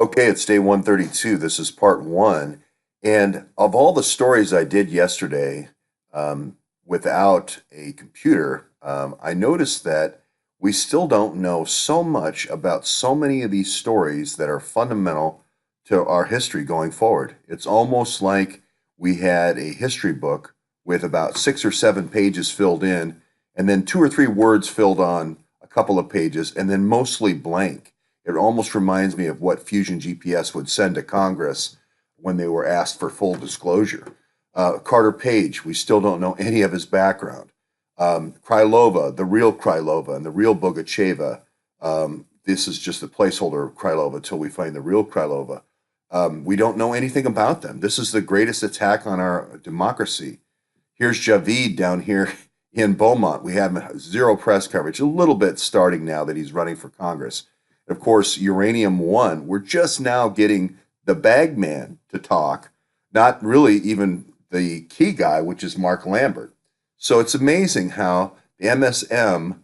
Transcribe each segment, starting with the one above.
Okay, it's day 132. This is part one. And of all the stories I did yesterday without a computer, I noticed that we still don't know so much about so many of these stories that are fundamental to our history going forward. It's almost like we had a history book with about 6 or 7 pages filled in, and then two or three words filled on a couple of pages, and then mostly blank. It almost reminds me of what Fusion GPS would send to Congress when they were asked for full disclosure. Carter Page, we still don't know any of his background. Krylova, the real Krylova and the real Bogacheva. This is just a placeholder of Krylova until we find the real Krylova. We don't know anything about them. This is the greatest attack on our democracy. Here's Javid down here in Beaumont. We have zero press coverage, a little bit starting now that he's running for Congress. Of course, Uranium One, we're just now getting the bagman to talk, not really even the key guy, which is Mark Lambert. So it's amazing how the MSM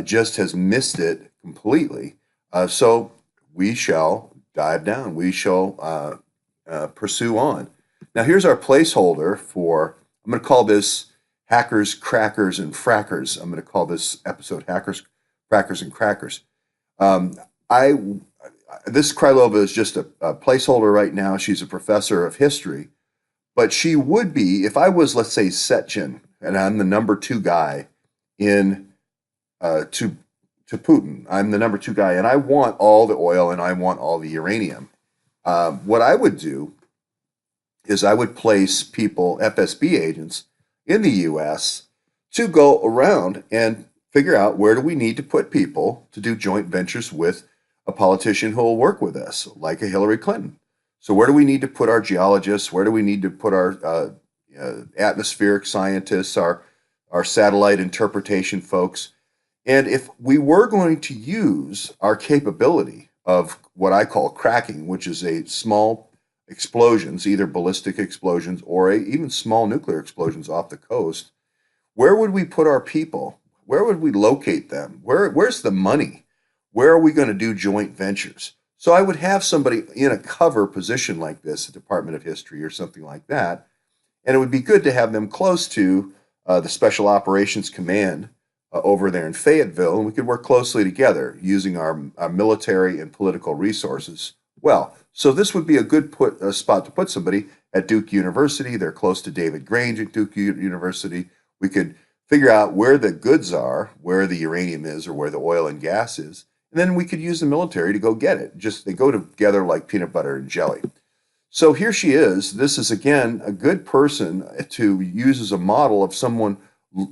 just has missed it completely. So we shall dive down. We shall pursue on. Now, here's our placeholder for, I'm going to call this Hackers, Crackers, and Frackers. I'm going to call this episode Hackers, Crackers, and Crackers. I This Krylova is just a placeholder right now. She's a professor of history, but she would be if I was, let's say, Sechin, and I'm the number two guy in to Putin. I'm the number two guy, and I want all the oil and I want all the uranium. What I would do is I would place people, FSB agents, in the U.S. to go around and figure out where do we need to put people to do joint ventures with a politician who will work with us, like a Hillary Clinton. So where do we need to put our geologists? Where do we need to put our atmospheric scientists, our satellite interpretation folks? And if we were going to use our capability of what I call cracking, which is a small explosions, either ballistic explosions or even small nuclear explosions off the coast, where would we put our people? Where would we locate them? Where's the money? Where are we going to do joint ventures? So I would have somebody in a cover position like this, a Department of History or something like that, and it would be good to have them close to the Special Operations Command over there in Fayetteville, and we could work closely together using our military and political resources. Well, so this would be a good spot to put somebody at Duke University. They're close to David Grange at Duke University. We could figure out where the goods are, where the uranium is, or where the oil and gas is, and then we could use the military to go get it. Just they go together like peanut butter and jelly. So here she is. This is again a good person to use as a model of someone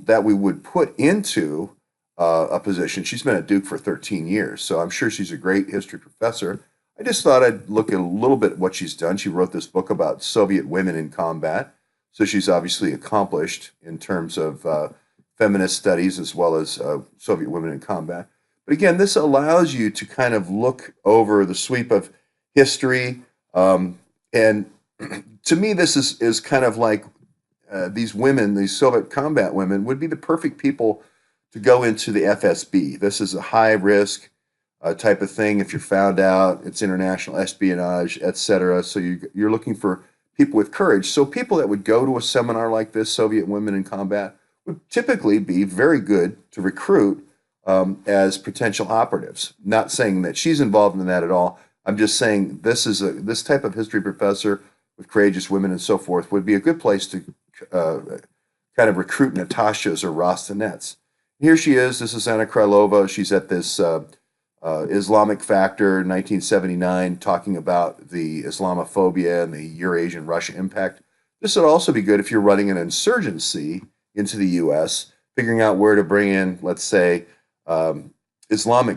that we would put into a position. She's been at Duke for 13 years, so I'm sure she's a great history professor. I just thought I'd look at a little bit at what she's done. She wrote this book about Soviet women in combat, so she's obviously accomplished in terms of feminist studies as well as Soviet women in combat. But again, this allows you to kind of look over the sweep of history. And to me, this is kind of like these women, these Soviet combat women, would be the perfect people to go into the FSB. This is a high risk type of thing. If you're found out, it's international espionage, etc. So you're looking for people with courage. So people that would go to a seminar like this, Soviet Women in Combat, would typically be very good to recruit as potential operatives. Not saying that she's involved in that at all. I'm just saying this type of history professor with courageous women and so forth would be a good place to kind of recruit Natashas or Rostanets. Here she is. This is Anna Krylova. She's at this Islamic Factor 1979 talking about the Islamophobia and the Eurasian Russia impact. This would also be good if you're running an insurgency into the U.S., figuring out where to bring in, let's say,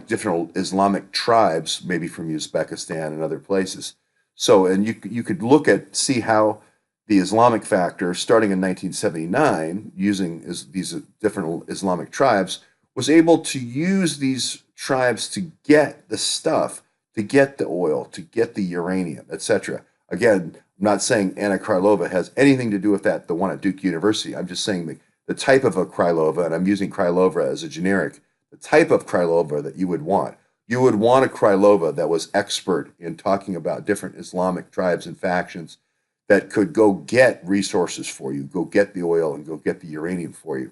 different Islamic tribes, maybe from Uzbekistan and other places. So, and you could see how the Islamic Factor, starting in 1979, using these different Islamic tribes, was able to use these tribes to get the stuff, to get the oil, to get the uranium, etc. Again, I'm not saying Anna Krylova has anything to do with that, the one at Duke University. I'm just saying the type of a Krylova, and I'm using Krylova as a generic, the type of Krylova that you would want. you would want a Krylova that was expert in talking about different Islamic tribes and factions that could go get resources for you, go get the oil and go get the uranium for you.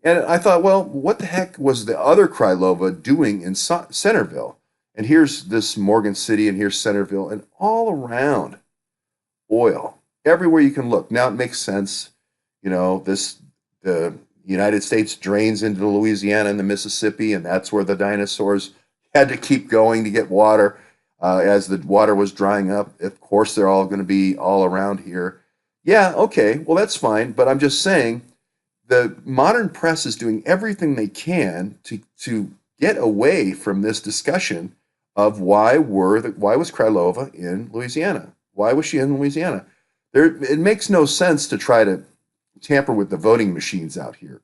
And I thought, well, what the heck was the other Krylova doing in Centerville? And here's this Morgan City, and here's Centerville, and all around oil, everywhere you can look. Now it makes sense, this the United States drains into Louisiana and the Mississippi, and that's where the dinosaurs had to keep going to get water. As the water was drying up, of course, they're all going to be all around here. Yeah, okay, well, that's fine, but I'm just saying the modern press is doing everything they can to get away from this discussion of why was Krylova in Louisiana? Why was she in Louisiana? It makes no sense to try to tamper with the voting machines out here.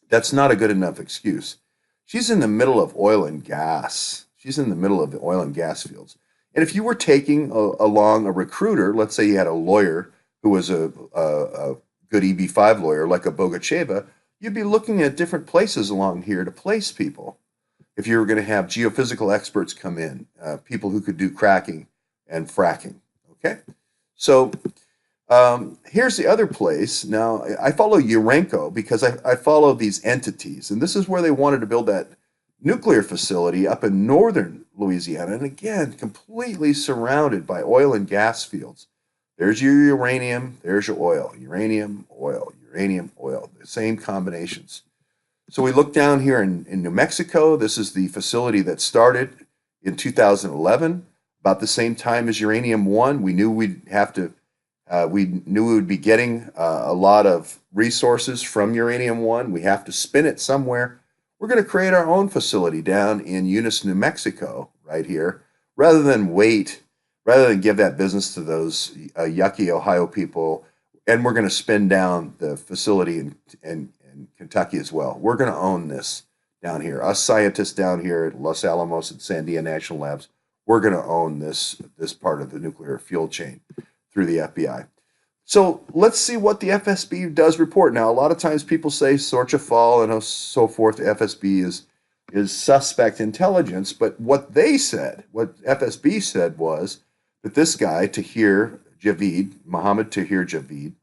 That's not a good enough excuse. She's in the middle of oil and gas. She's in the middle of the oil and gas fields. And if you were taking along a recruiter, let's say you had a lawyer who was a good EB5 lawyer like a Bogacheva, you'd be looking at different places along here to place people. If you were going to have geophysical experts come in, people who could do cracking and fracking. Okay, so here's the other place. Now, I follow Urenco because I follow these entities, and this is where they wanted to build that nuclear facility up in northern Louisiana, and again, completely surrounded by oil and gas fields. There's your uranium, there's your oil, uranium, oil, the same combinations. So we look down here in New Mexico. This is the facility that started in 2011, about the same time as Uranium One. We knew we knew we would be getting a lot of resources from Uranium One. We have to spin it somewhere. We're going to create our own facility down in Eunice, New Mexico, right here, rather than give that business to those yucky Ohio people. And we're going to spin down the facility in Kentucky as well. We're going to own this down here. Us scientists down here at Los Alamos and Sandia National Labs, we're going to own this part of the nuclear fuel chain through the FBI. So let's see what the FSB does report. Now, a lot of times people say Sorcha Fall and so forth. The FSB is suspect intelligence, but what FSB said was that this guy, Mohammed Tahir Javid,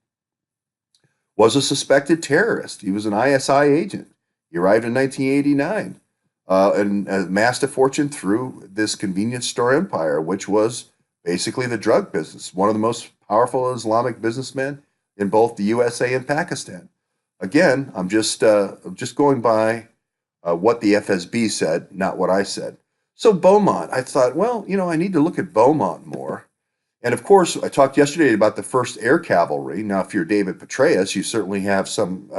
was a suspected terrorist. He was an ISI agent. He arrived in 1989 and amassed a fortune through this convenience store empire, which was basically the drug business, one of the most powerful Islamic businessmen in both the USA and Pakistan. Again, I'm just going by what the FSB said, not what I said. So Beaumont, I thought, well, I need to look at Beaumont more. And of course, I talked yesterday about the 1st Air Cavalry. Now, if you're David Petraeus, you certainly have some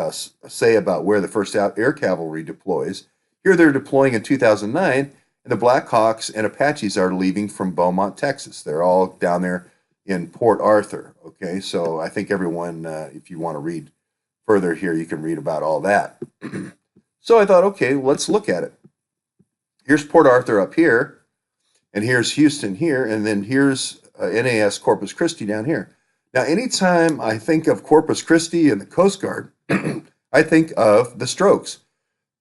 say about where the 1st Air Cavalry deploys. Here they're deploying in 2009, and the Blackhawks and Apaches are leaving from Beaumont, Texas. They're all down there in Port Arthur. Okay, so I think everyone, if you want to read further here, you can read about all that. So I thought, okay, let's look at it. Here's Port Arthur up here, and here's Houston here, and then here's NAS Corpus Christi down here. Now, anytime I think of Corpus Christi and the Coast Guard, I think of the Strokes.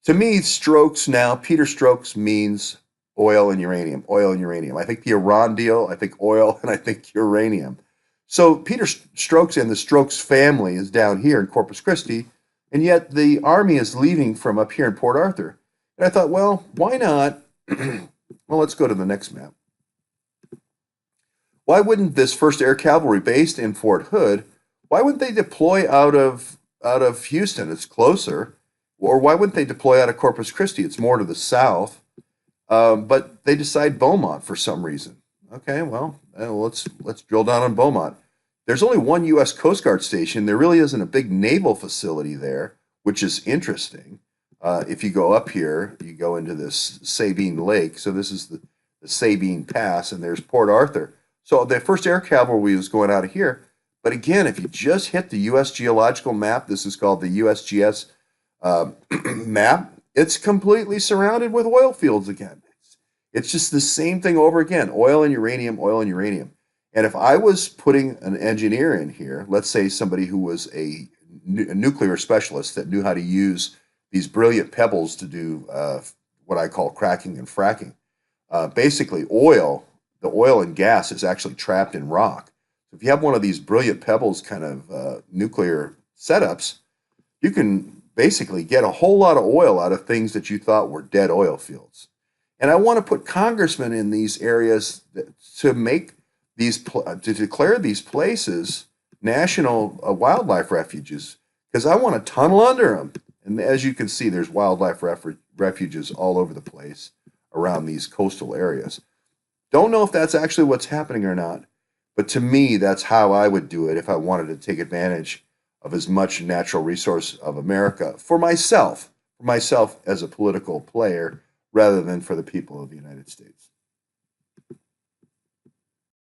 To me, Strokes now, Peter Strokes means oil and uranium, oil and uranium. I think the Iran deal, I think oil, and I think uranium. So Peter Strokes and the Strokes family is down here in Corpus Christi, and yet the Army is leaving from up here in Port Arthur. And I thought, well, why not? Well, let's go to the next map. Why wouldn't this 1st Air Cavalry based in Fort Hood, why wouldn't they deploy out of Houston? It's closer. Or why wouldn't they deploy out of Corpus Christi? It's more to the south. But they decide Beaumont for some reason. Okay, well, let's drill down on Beaumont. There's only one U.S. Coast Guard station. There really isn't a big naval facility there, which is interesting. If you go up here, you go into this Sabine Lake. So this is the Sabine Pass, and there's Port Arthur. So the 1st Air Cavalry was going out of here. But again, if you just hit the U.S. geological map, this is called the USGS map, it's completely surrounded with oil fields again. It's just the same thing over again, oil and uranium, oil and uranium. And if I was putting an engineer in here, let's say somebody who was a nuclear specialist that knew how to use these brilliant pebbles to do what I call cracking and fracking, basically oil, the oil and gas is actually trapped in rock. If you have one of these brilliant pebbles kind of nuclear setups, you can basically get a whole lot of oil out of things that you thought were dead oil fields. And I want to put congressmen in these areas to make to declare these places national wildlife refuges because I want to tunnel under them. And as you can see, there's wildlife refuges all over the place around these coastal areas. Don't know if that's actually what's happening or not, but to me, that's how I would do it if I wanted to take advantage of as much natural resource of America for myself as a political player, rather than for the people of the United States.